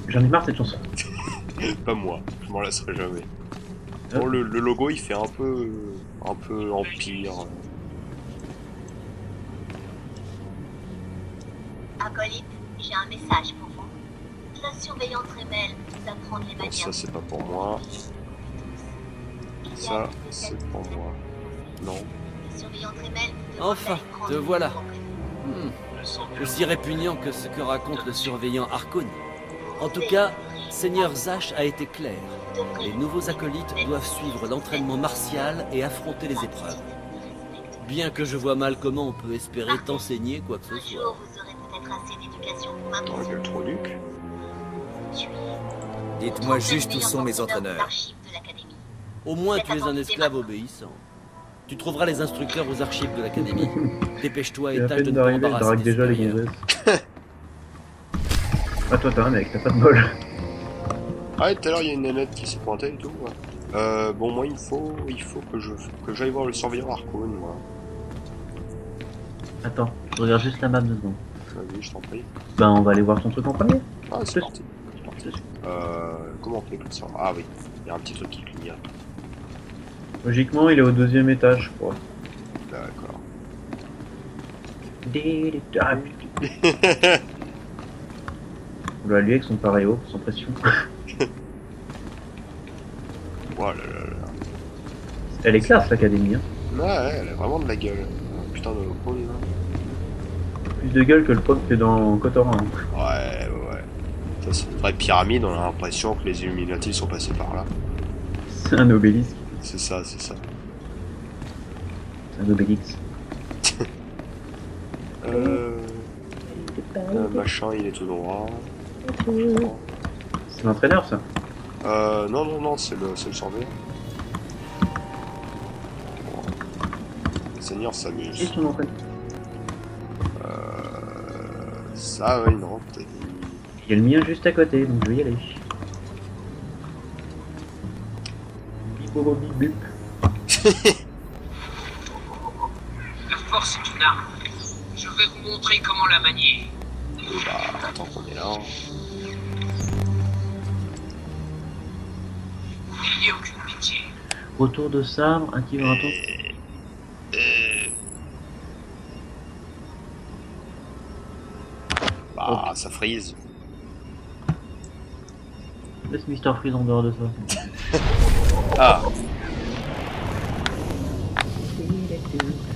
J'en ai marre de cette chanson. Pas moi, je m'en lasserai jamais. Bon, le logo il fait un peu empire. Acolyte, j'ai un message pour vous. La surveillante rebelle nous apprend les Bon, manières. ça c'est pas pour moi. Ça c'est pour moi. Non. La surveillante rebelle nous Enfin, d'aller prendre te le voilà. nouveau prénom. Aussi répugnant que ce que raconte le surveillant Harkonnen. En tout cas, Seigneur Zash a été clair. Les nouveaux acolytes doivent suivre l'entraînement martial et affronter les épreuves. Bien que je vois mal comment on peut espérer t'enseigner quoi que ce Un soit. jour, vous aurez peut-être assez d'éducation pour Dans m'imposer. le trop nuque. Dites-moi juste où sont mes entraîneurs. Au moins tu es un esclave obéissant. Tu trouveras les instructeurs aux archives de l'académie. Dépêche-toi Et et à tâche de peine ne pas d'arriver, il embarrasser drague tes déjà les supérieurs. gonzesses. Ah toi t'as un mec, t'as pas de bol. Ah, tout à l'heure il y a une nénette qui s'est pointée et tout. Ouais. Bon, moi il faut que j'aille voir le surveillant Harkonnen, moi. Attends, je regarde juste la map 2 secondes. Vas-y, je t'en prie. Ben on va aller voir son truc en premier. Ah, c'est parti. C'est parti. Comment on fait comme ça? Ah oui, il y a un petit truc qui clignote. Logiquement il est au deuxième étage je crois. D'accord. Ah putain. Oula lui avec son paréo, sans pression. Oh là là là. Elle est classe l'académie hein. Ouais, elle a vraiment de la gueule. Putain de con, là. Plus de gueule que le pote que dans Kotoran. Hein. Ouais, ouais. Ça, c'est une vraie pyramide, on a l'impression que les Illuminati sont passés par là. C'est un obélisque. C'est ça, c'est ça. C'est un obélix. Machin, il est tout droit. C'est l'entraîneur ça. Non, non, non, c'est le surveillant. Bon. Le seigneur Qui est s'amuse. son entraîneur? Ça, oui, non. Il y a le mien juste à côté, donc je vais y aller. Bipo bip bip. La force est une arme. Je vais vous montrer comment la manier. Et bah, tant qu'on est là. N'ayez aucune pitié. Retour de sabre, active un tour. Bah, ça frise. Laisse Mister Freeze en dehors de ça. Ah,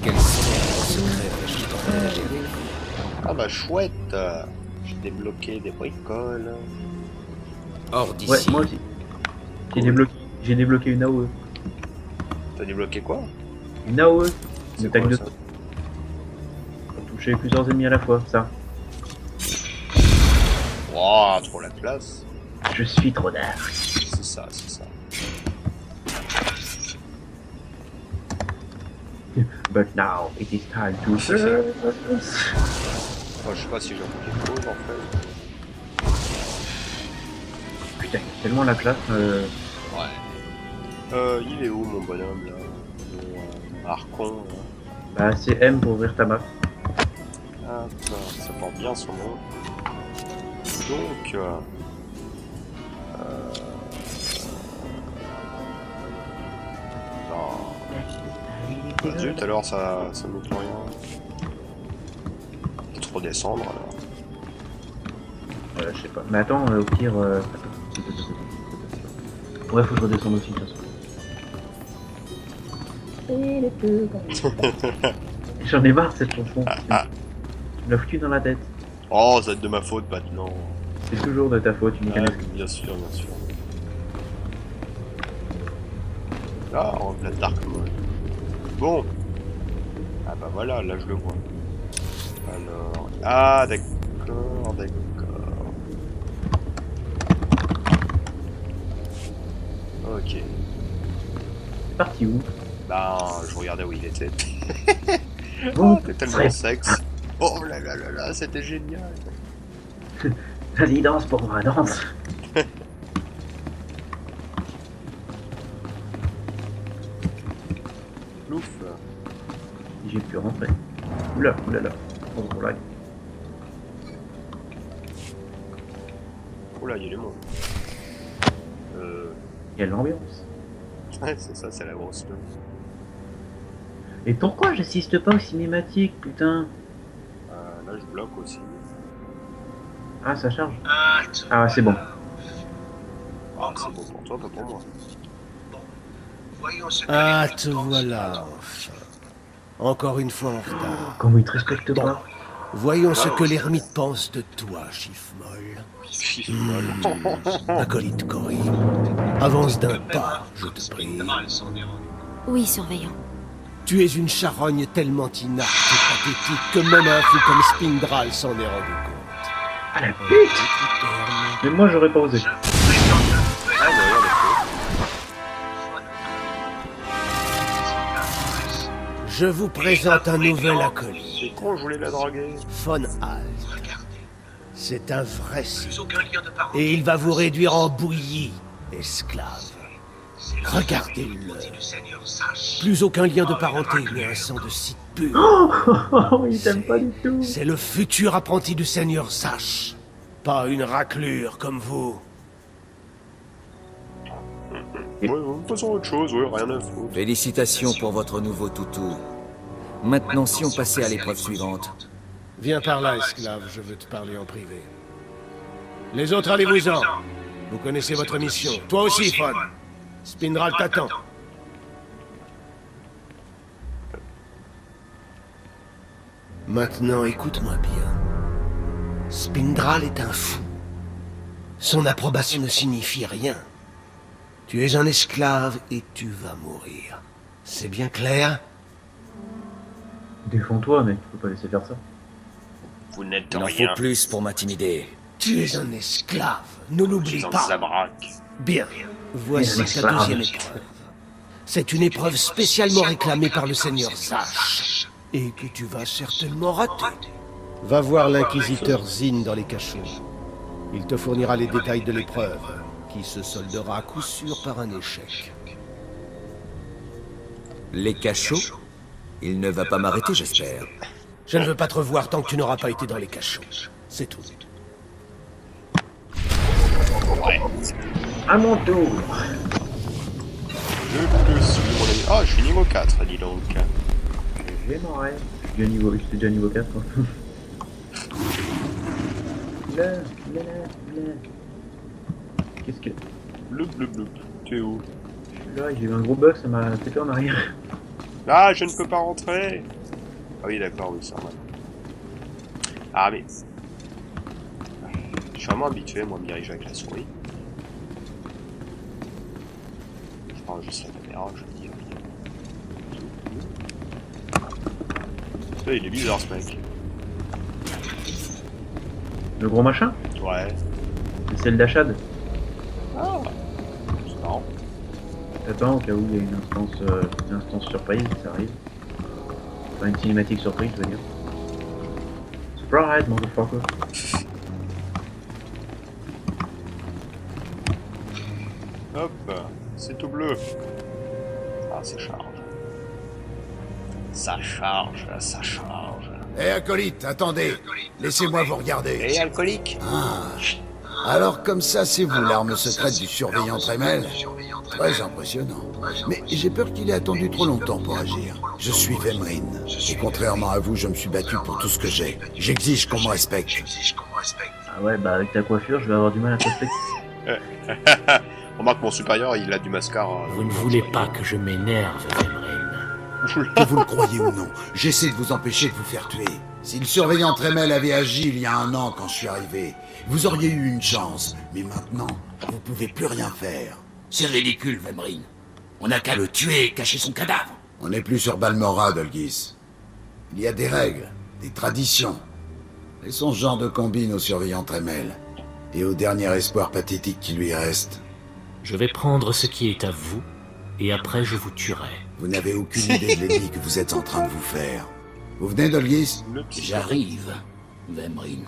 Quel secret agite en Algérie. ah bah chouette. J'ai débloqué des bricoles. Hors Ouais, d'ici. moi aussi. J'ai débloqué une AOE. T'as débloqué quoi? Une AOE. Une C'est attaque quoi de ça? pour toucher plusieurs ennemis à la fois, ça. Wouah, trop la classe. Je suis trop dark. C'est ça, c'est ça. But now it is time to C'est ça. burst. Moi, je sais pas si j'ai envie quelque chose en fait. Putain, il y a tellement la classe. Ouais. Il est où mon bonhomme là? Mon Archon là. Bah, c'est M pour ouvrir ta map. Ah, putain, ça porte bien son nom. Donc, non. Bah, zut, alors ça me dit rien. Peut-être redescendre alors. Ouais, je sais pas. Mais attends, au pire. Ouais, faut que je redescende aussi, de toute façon. J'en ai marre de cette chanson. Tu l'as foutu dans la tête. Oh, ça va être de ma faute maintenant. C'est toujours de ta faute, une Ah, mécanique. bien sûr, bien sûr. Là, en plein dark mode. Bon. Ah bah voilà, là je le vois. Alors... Ah d'accord, d'accord. Ok. C'est parti où? Ben, je regardais où il était. Bon, Oh, t'es tellement sexe. Oh là là là là, c'était génial. Vas-y, danse pour moi, danse. Plouf. J'ai pu rentrer. Oula, oula là. Oh, là. Oula, il y a du monde. Quelle ambiance. Ouais, c'est ça, c'est la grosse chose. Et pourquoi j'assiste pas aux cinématiques, putain? Là, je bloque aussi. Ah, ça charge. Ah, Ah, c'est bon. Ah, c'est bon pour toi, pas pour moi. Voyons ce que Ah, les te pensent voilà, enfin. Encore une fois en retard. Comment il te respecte Bon, pas? voyons ce que l'ermite pense de toi, Chiffmoll. Acolyte Cory, avance d'un pas, je te prie. Oui, surveillant. Tu es une charogne tellement inapte et pathétique que même un fou comme Spindral s'en est rendu compte. Ah la pute! Mais moi j'aurais pas osé. Ah, d'ailleurs, Je vous présente un nouvel acolyte, c'est con, je voulais la draguer. Von Alt. C'est un vrai Plus site. aucun lien de parenté. Et il va vous réduire en bouillie, esclave. C'est le Regardez-le. du Seigneur Sache. Plus aucun lien de parenté, mais un sang de site pur. Oh, il t'aime pas du tout. C'est le futur apprenti du Seigneur Sache. Pas une raclure comme vous. Ouais, faisons autre chose, ouais, rien à foutre. Félicitations pour votre nouveau toutou. Maintenant, si on passait à l'épreuve suivante. Viens par là, esclave, je veux te parler en privé. Les autres, allez-vous-en. Vous connaissez votre mission. Toi aussi, Fon. Spindral t'attend. Maintenant, écoute-moi bien. Spindral est un fou. Son approbation ne signifie rien. Tu es un esclave et tu vas mourir. C'est bien clair? Défends-toi, mec, tu peux pas laisser faire ça. Vous n'êtes Il en rien. faut plus pour m'intimider. Tu es un esclave. Ne l'oublie Dans le pas. zabrac. Bien. Voici ta deuxième épreuve. C'est une épreuve spécialement réclamée par le Seigneur Sache. Et que tu vas certainement rater. Va voir l'inquisiteur Zin dans les cachots. Il te fournira les détails de l'épreuve, qui se soldera à coup sûr par un échec. Les cachots? Il ne va pas m'arrêter, j'espère. Je ne veux pas te revoir tant que tu n'auras pas été dans les cachots. C'est tout. À mon tour. Je peux suivre mon ami. Ah, je suis niveau 4, dis donc. Je vais m'en rêver. Je suis déjà niveau 4. Quoi. Là. Qu'est-ce que... Bloup, bloup, bloup. Tu es où? Là, j'ai eu un gros bug, ça m'a pété en arrière. Ah, je ne peux pas rentrer. Ah oui, d'accord, oui, c'est normal. Ah, mais... Je suis vraiment habitué, moi, à me diriger avec la souris. Je prends juste la caméra, je dis... Il est bizarre, ce mec. Le gros machin? Ouais. C'est celle d'Achad. Ah, c'est marrant. Attends, au cas où il y a une instance surprise, ça arrive. Enfin, une cinématique surprise, je veux dire. Surprise, motherfucker. Hop, c'est tout bleu. Ah, ça charge. Ça charge, ça charge. Hé, acolyte, attendez. Laissez-moi vous regarder. Et alcoolique? Alors comme ça, c'est vous l'arme secrète du surveillant Tremel? Très impressionnant. Mais j'ai peur qu'il ait attendu trop longtemps pour agir. Je suis Vemrin. Et contrairement à vous, je me suis battu pour tout ce que j'ai. J'exige qu'on me respecte. Ah ouais, bah avec ta coiffure, je vais avoir du mal à te respecter. Remarque, mon supérieur, il a du mascara. Vous ne voulez pas que je m'énerve, Vemrin. Que vous le croyez ou non, j'essaie de vous empêcher de vous faire tuer. Si le surveillant Tremel avait agi il y a 1 an quand je suis arrivé, vous auriez eu une chance. Mais maintenant, vous pouvez plus rien faire. C'est ridicule, Vemrin. On n'a qu'à le tuer et cacher son cadavre. On n'est plus sur Balmorad, Olgis. Il y a des règles, des traditions. Laissons ce genre de combine au surveillant Tremel. Et au dernier espoir pathétique qui lui reste. Je vais prendre ce qui est à vous, et après je vous tuerai. Vous n'avez aucune idée de l'ennemi que vous êtes en train de vous faire. Vous venez d'Olgis? J'arrive, Vemrin.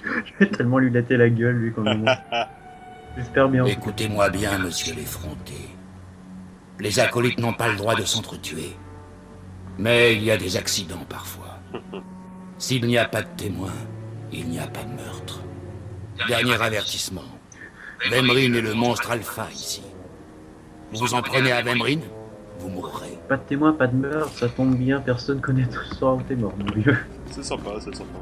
Je vais tellement lui latter la gueule, lui, comme moment. J'espère bien. Écoutez-moi bien, monsieur l'effronté. Les acolytes n'ont pas le droit de s'entretuer. Mais il y a des accidents parfois. S'il n'y a pas de témoin, il n'y a pas de meurtre. Dernier avertissement. Vemrine est le monstre alpha ici. Vous en prenez à Vemrine, vous mourrez. Pas de témoin, pas de meurtre, ça tombe bien, personne connaît tout le soir où t'es mort, mon vieux. C'est sympa, c'est sympa.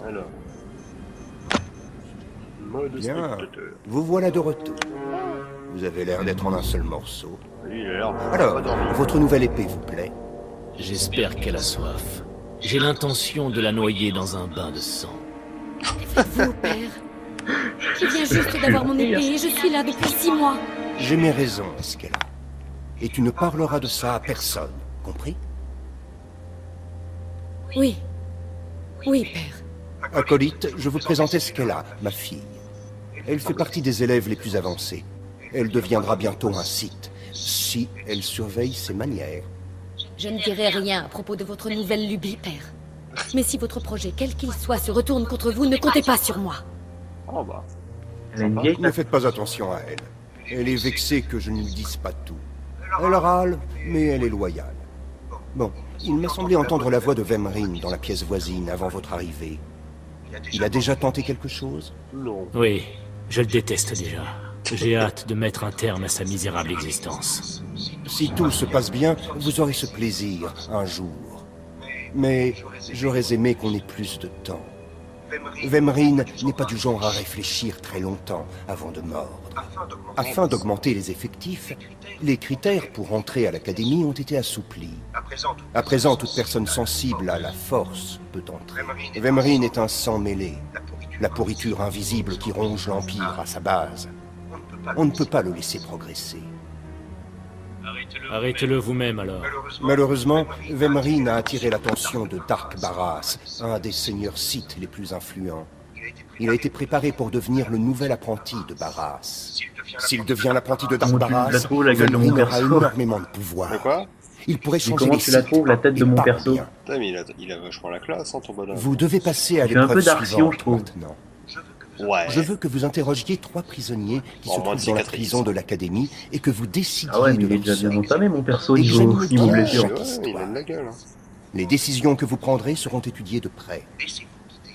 Alors. Mode Bien, spectateur. vous voilà de retour. Vous avez l'air d'être en un seul morceau. Lui, il a l'air de Alors, pas dormir. votre nouvelle épée vous plaît? J'espère qu'elle a soif. J'ai l'intention de la noyer dans un bain de sang. Vous, père. Je viens juste d'avoir mon épée et je suis là depuis 6 mois. J'ai mes raisons, Esquella. Et tu ne parleras de ça à personne, compris? Oui. Oui, père. Acolyte, je vous présente Esquella, ma fille. Elle fait partie des élèves les plus avancés. Elle deviendra bientôt un Sith, si elle surveille ses manières. Je ne dirai rien à propos de votre nouvelle lubie, père. Mais si votre projet, quel qu'il soit, se retourne contre vous, ne comptez pas sur moi. Oh bah. Elle a une vieille Ne faites pas attention à elle. Elle est vexée que je ne lui dise pas tout. Elle râle, mais elle est loyale. Bon, il m'a semblé entendre la voix de Vemrine dans la pièce voisine avant votre arrivée. Il a déjà tenté quelque chose? Non. Oui, je le déteste déjà. J'ai hâte de mettre un terme à sa misérable existence. Si tout se passe bien, vous aurez ce plaisir un jour. Mais j'aurais aimé qu'on ait plus de temps. Vemrine n'est pas du genre à réfléchir très longtemps avant de mordre. Afin d'augmenter les effectifs, les critères pour entrer à l'académie ont été assouplis. À présent, toute personne sensible à la force peut entrer. Vemrine est un sang mêlé, la pourriture invisible qui ronge l'Empire à sa base. On ne peut pas le laisser progresser. Arrêtez-le vous-même alors. Malheureusement, Vemrine a attiré l'attention de Dark Barras, un des seigneurs Sith les plus influents. Il a été préparé pour devenir le nouvel apprenti de Barras. S'il devient l'apprenti de Dark Comment tu la Barras, trouves, la gueule de mon Vemrine aura perso énormément de pouvoir. De quoi? Il pourrait Mais changer comment les tu la Sith, trouves, la tête de et mon pas perso? bien. Putain, mais il a vachement la classe, hein, ton bonhomme. Vous devez passer à Il fait un l'épreuve peu d'Arsion, suivante je trouve. maintenant. Ouais. Je veux que vous interrogiez 3 prisonniers qui Bon, se moins de trouvent dans la cicatrices. prison de l'académie et que vous décidiez Ah ouais, mais de il est leur déjà bien sort. entamé, mon perso, Examinez niveau bien blessure. chaque Ouais, il histoire. a de la gueule. Hein. Les décisions que vous prendrez seront étudiées de près.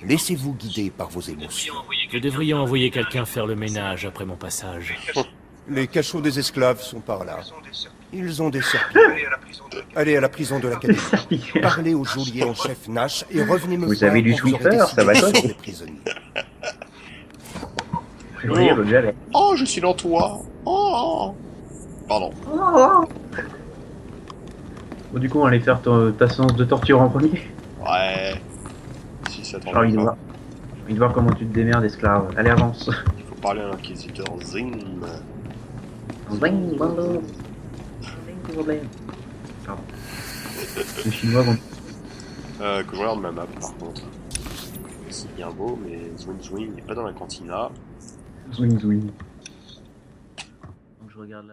Laissez-vous guider par vos émotions. Vous devriez envoyer quelqu'un faire le ménage après mon passage. Les cachots des esclaves sont par là. Ils ont des serpillères. Allez à la prison de l'académie. Parlez au geôlier en chef Nash et revenez me Vous voir avez du quand vous aurez Swiffer, ça va décidé quoi sur les prisonniers. Février, le gars, là. Oh, je suis dans toi. Oh. Pardon. Bon, du coup, on va aller faire ta séance de torture en premier. Ouais. Si ça J'ai envie de t'en voir. J'ai envie de voir comment tu te démerdes, esclave. Allez, avance. Il faut parler à l'inquisiteur Zing. Zing, bonjour. Pardon. Le chinois, bon. Que je regarde ma map par contre. C'est bien beau, mais Zwing Zwing n'est pas dans la cantina. Zwing, zwing. Donc, je regarde là.